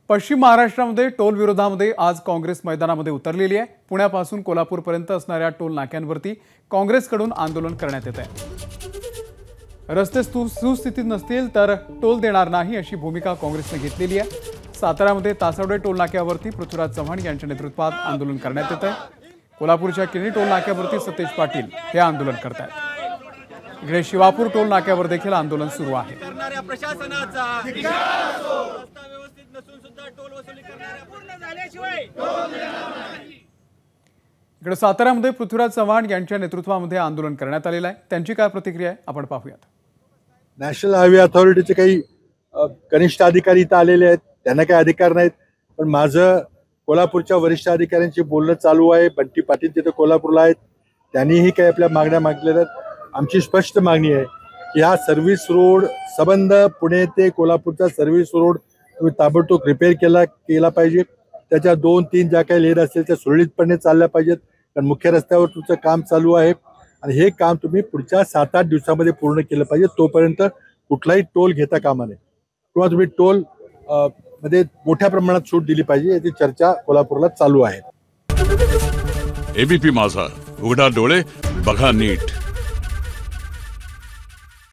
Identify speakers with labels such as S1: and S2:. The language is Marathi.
S1: पश्चिम महाराष्ट्रामध्ये टोल विरोधामध्ये आज काँग्रेस मैदानामध्ये उतरलेली आहे। पुण्यापासून कोल्हापूरपर्यंत असणाऱ्या टोल नाक्यांवरती काँग्रेसकडून आंदोलन करण्यात येत आहे। रस्ते सुस्थितीत नसतील तर टोल देणार नाही अशी भूमिका काँग्रेसने घेतलेली आहे। साताऱ्यामध्ये तासवडे टोल नाक्यावरती पृथ्वीराज चव्हाण यांच्या नेतृत्वात आंदोलन करण्यात येत आहे। कोल्हापूरच्या किणी टोल नाक्यावरती सतेज पाटील हे आंदोलन करतात। इकडे शिवापूर टोल नाक्यावर देखील आंदोलन सुरू आहे। इकडे साताऱ्यामध्ये पृथ्वीराज चव्हाण यांच्या नेतृत्वामध्ये आंदोलन करण्यात आलेलं आहे। त्यांची काय प्रतिक्रिया आहे आपण पाहूयात।
S2: नॅशनल हायवे अथॉरिटीचे काही कनिष्ठ अधिकारी इथं आलेले आहेत, त्यांना काही अधिकार नाहीत, पण माझं कोल्हापूरच्या वरिष्ठ अधिकाऱ्यांशी बोलणं चालू आहे। बंटी पाटील तिथे कोल्हापूरला आहेत, त्यांनीही काही आपल्या मागण्या मागलेल्या आहेत। आमची स्पष्ट मागणी आहे की हा सर्व्हिस रोड संबंध पुणे ते कोल्हापूरचा सर्व्हिस रोड तुम्ही ताबडतोब रिपेअर केला पाहिजे। त्याच्या 2-3 ज्या काही लेन असतील त्या सुरळीतपणे चालल्या पाहिजेत, कारण मुख्य रस्त्यावर तुमचं काम चालू आहे आणि हे काम तुम्ही पुढच्या 7-8 दिवसामध्ये पूर्ण केलं पाहिजे। तोपर्यंत कुठलाही टोल घेता कामा नये किंवा तुम्ही टोल मध्ये मोठ्या प्रमाणात सूट दिली पाहिजे, याची चर्चा कोल्हापूरला चालू आहे।
S3: एबीपी माझा, उघडा डोळे बघा नीट।